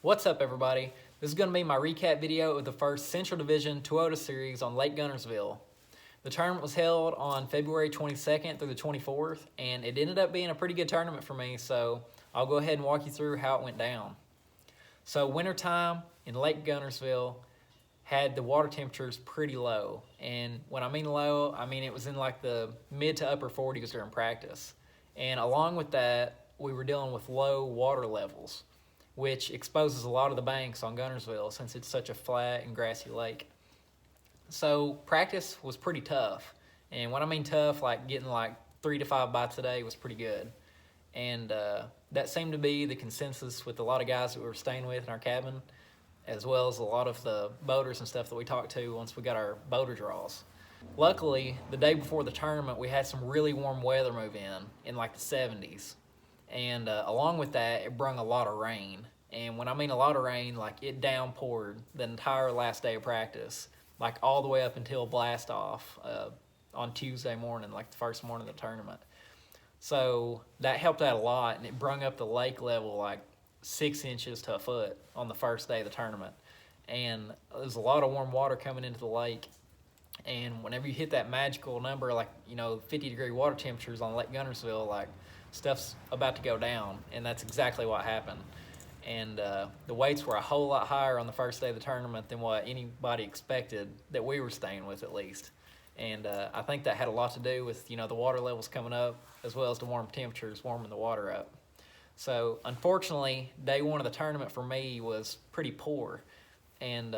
What's up, everybody? This is going to be my recap video of the first Central Division Toyota Series on Lake Guntersville. The tournament was held on February 22nd through the 24th, and it ended up being a pretty good tournament for me, so I'll go ahead and walk you through how it went down. So wintertime in Lake Guntersville had the water temperatures pretty low, and when I mean low, I mean it was in like the mid to upper 40s during practice. And along with that, we were dealing with low water levels, which exposes a lot of the banks on Guntersville since it's such a flat and grassy lake. So practice was pretty tough. And when I mean tough, like getting like 3 to 5 bites a day was pretty good. And that seemed to be the consensus with a lot of guys that we were staying with in our cabin, as well as a lot of the boaters and stuff that we talked to once we got our boater draws. Luckily, the day before the tournament, we had some really warm weather move in like the 70s. And along with that, it brung a lot of rain. And when I mean a lot of rain, like it downpoured the entire last day of practice, like all the way up until blast off on Tuesday morning, like the first morning of the tournament. So that helped out a lot, and it brung up the lake level like 6 inches to a foot on the first day of the tournament. And there's a lot of warm water coming into the lake. And whenever you hit that magical number, like, 50-degree water temperatures on Lake Guntersville, like, stuff's about to go down, and that's exactly what happened. And the weights were a whole lot higher on the first day of the tournament than what anybody expected, that we were staying with at least. And I think that had a lot to do with, the water levels coming up, as well as the warm temperatures warming the water up. So unfortunately, day one of the tournament for me was pretty poor. And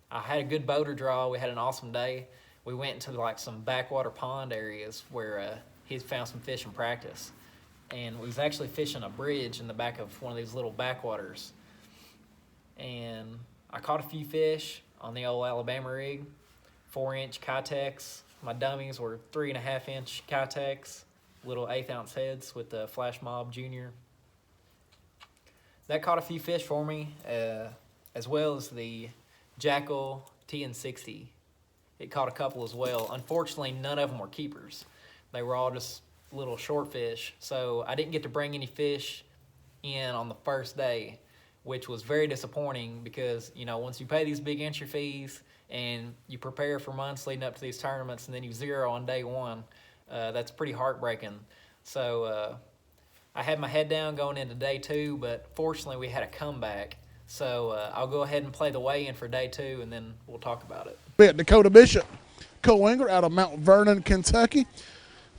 I had a good boater draw. We had an awesome day. We went into like some backwater pond areas where he found some fish in practice. And we was actually fishing a bridge in the back of one of these little backwaters. And I caught a few fish on the old Alabama rig, 4-inch Kitex. My dummies were 3.5-inch Kitex, little 1/8-ounce heads with the Flash Mob Junior. That caught a few fish for me, as well as the Jackal TN60. It caught a couple as well. Unfortunately, none of them were keepers. They were all just little short fish, so I didn't get to bring any fish in on the first day, which was very disappointing because, once you pay these big entry fees and you prepare for months leading up to these tournaments and then you zero on day one, that's pretty heartbreaking. So I had my head down going into day two, but fortunately we had a comeback. So I'll go ahead and play the weigh-in for day two, and then we'll talk about it. Dakota Bishop, co-angler out of Mount Vernon, Kentucky.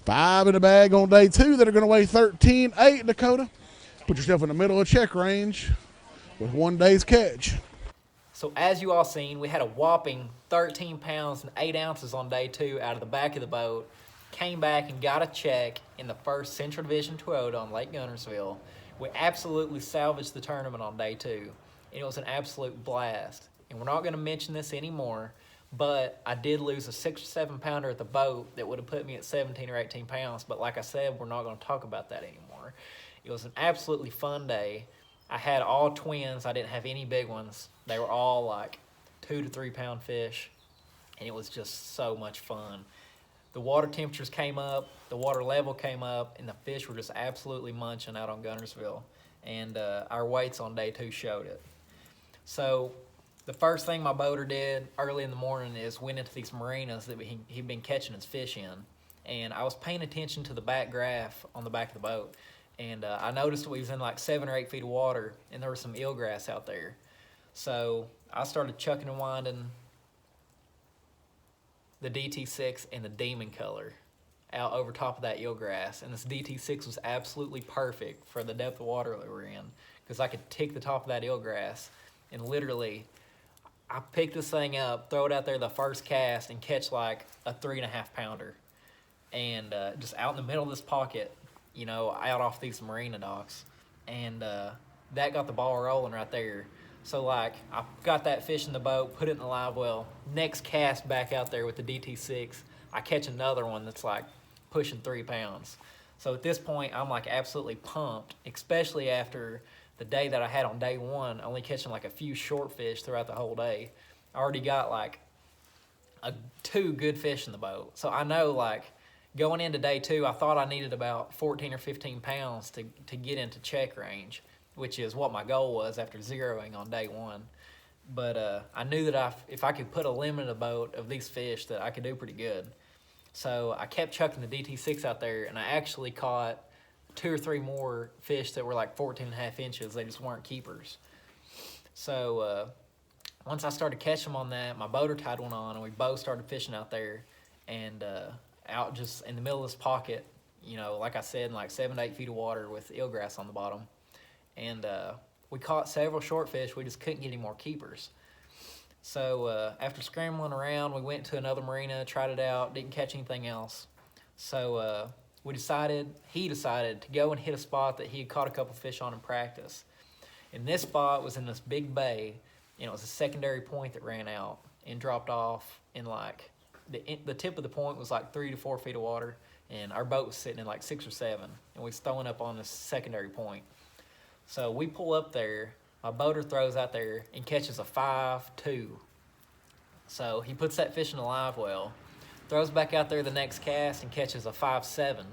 5 in the bag on day two that are going to weigh 13.8, Dakota. Put yourself in the middle of check range with 1 day's catch. So as you all seen, we had a whopping 13 pounds and 8 ounces on day two out of the back of the boat. Came back and got a check in the first Central Division Toyota on Lake Guntersville. We absolutely salvaged the tournament on day two. And it was an absolute blast. And we're not going to mention this anymore, but I did lose a 6 or 7 pounder at the boat that would have put me at 17 or 18 pounds. But like I said, we're not going to talk about that anymore. It was an absolutely fun day. I had all twins. I didn't have any big ones. They were all like 2 to 3 pound fish. And it was just so much fun. The water temperatures came up, the water level came up, and the fish were just absolutely munching out on Guntersville. And our weights on day two showed it. So the first thing my boater did early in the morning is went into these marinas that he'd been catching his fish in. And I was paying attention to the back graph on the back of the boat. And I noticed we was in like 7 or 8 feet of water, and there was some eelgrass out there. So I started chucking and winding the DT6 in the Demon color out over top of that eelgrass. And this DT6 was absolutely perfect for the depth of water that we're in, because I could tick the top of that eelgrass. And literally, I pick this thing up, throw it out there the first cast, and catch like a 3.5 pounder. And just out in the middle of this pocket, out off these marina docks. And that got the ball rolling right there. So like, I got that fish in the boat, put it in the live well. Next cast back out there with the DT6, I catch another one that's like pushing 3 pounds. So at this point, I'm like absolutely pumped, especially after the day that I had on day one, only catching like a few short fish throughout the whole day. I already got like 2 good fish in the boat. So I know like going into day two, I thought I needed about 14 or 15 pounds to get into check range. which is what my goal was after zeroing on day one. But I knew that if I could put a limit in the boat of these fish, that I could do pretty good. So I kept chucking the DT6 out there, and I actually caught 2 or 3 more fish that were like 14.5 inches. They just weren't keepers. So once I started catching them on that, my boater tied one on, and we both started fishing out there, and out just in the middle of this pocket, you know, like I said, in like 7 to 8 feet of water with eelgrass on the bottom. And we caught several short fish. We just couldn't get any more keepers. So after scrambling around, we went to another marina, tried it out, didn't catch anything else. So he decided to go and hit a spot that he had caught a couple fish on in practice. And this spot was in this big bay, and it was a secondary point that ran out and dropped off in like, the tip of the point was like 3 to 4 feet of water, and our boat was sitting in like 6 or 7, and we was throwing up on this secondary point. So we pull up there, my boater throws out there and catches a 5.2. So he puts that fish in the live well, throws back out there the next cast and catches a 5.7.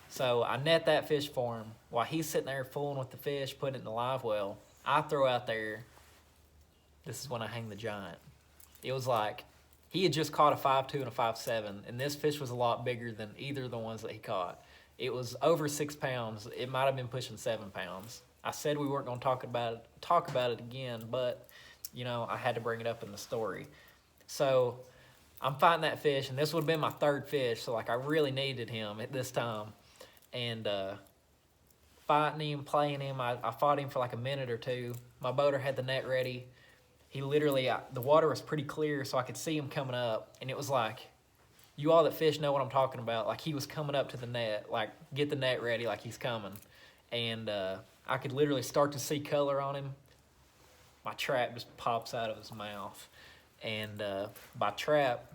So I net that fish for him. While he's sitting there fooling with the fish, putting it in the live well, I throw out there, this is when I hang the giant. It was like, he had just caught a 5.2 and a 5.7, and this fish was a lot bigger than either of the ones that he caught. It was over 6 pounds. It might have been pushing 7 pounds. I said we weren't going to talk about it again, but you know, I had to bring it up in the story. So I'm fighting that fish, and this would have been my 3rd fish, so like I really needed him at this time. And fighting him, playing him, I fought him for like a minute or 2. My boater had the net ready. He literally, the water was pretty clear, so I could see him coming up, and it was like, you all that fish know what I'm talking about. Like, he was coming up to the net, like, get the net ready, like he's coming. And I could literally start to see color on him. My trap just pops out of his mouth. And by trap,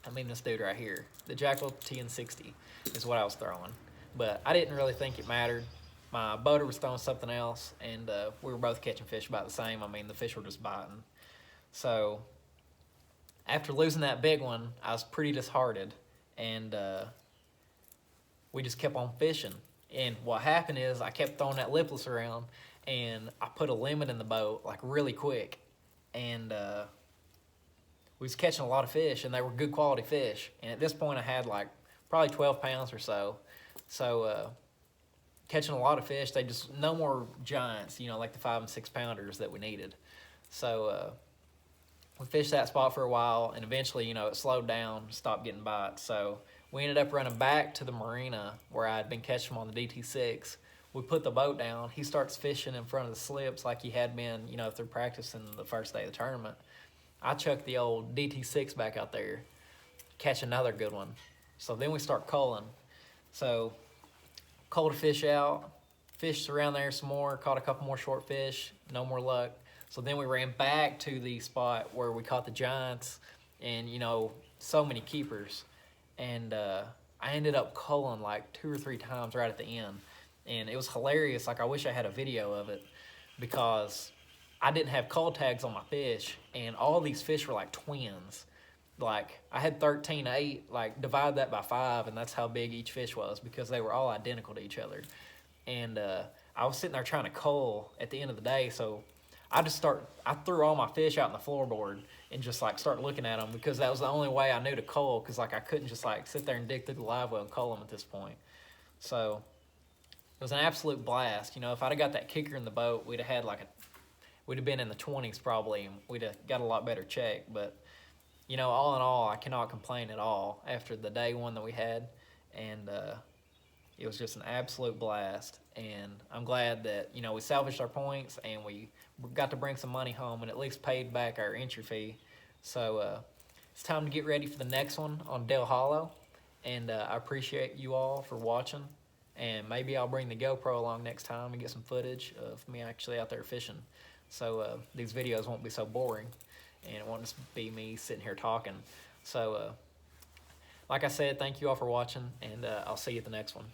I mean this dude right here. The Jackal TN60 is what I was throwing. But I didn't really think it mattered. My boater was throwing something else, and we were both catching fish about the same. I mean, the fish were just biting. So after losing that big one, I was pretty disheartened, and we just kept on fishing. And what happened is I kept throwing that lipless around, and I put a limit in the boat like really quick, and we was catching a lot of fish, and they were good quality fish. And at this point I had like probably 12 pounds or so. So catching a lot of fish, they just, no more giants, you know, like the 5 and 6 pounders that we needed. So we fished that spot for a while, and eventually, you know, it slowed down, stopped getting bites. So we ended up running back to the marina where I had been catching them on the DT6. We put the boat down. He starts fishing in front of the slips like he had been, you know, through practicing the first day of the tournament. I chucked the old DT6 back out there, catch another good one. So then we start culling. So culled a fish out, fished around there some more, caught a couple more short fish, no more luck. So then we ran back to the spot where we caught the giants and, you know, so many keepers. And I ended up culling like 2 or 3 times right at the end. And it was hilarious. Like, I wish I had a video of it, because I didn't have cull tags on my fish, and all these fish were like twins. Like, I had 13.8, like divide that by 5, and that's how big each fish was, because they were all identical to each other. And I was sitting there trying to cull at the end of the day, so I threw all my fish out in the floorboard and just like start looking at them, because that was the only way I knew to cull, because like I couldn't just like sit there and dig through the live well and cull them at this point. So it was an absolute blast. You know, if I'd have got that kicker in the boat, we'd have been in the 20s probably, and we'd have got a lot better check. But, you know, all in all, I cannot complain at all after the day one that we had. And it was just an absolute blast. And I'm glad that, you know, we salvaged our points, and we got to bring some money home and at least paid back our entry fee. So it's time to get ready for the next one on Del Hollow. And I appreciate you all for watching. And maybe I'll bring the GoPro along next time and get some footage of me actually out there fishing. So these videos won't be so boring, and it won't just be me sitting here talking. So like I said, thank you all for watching, and I'll see you at the next one.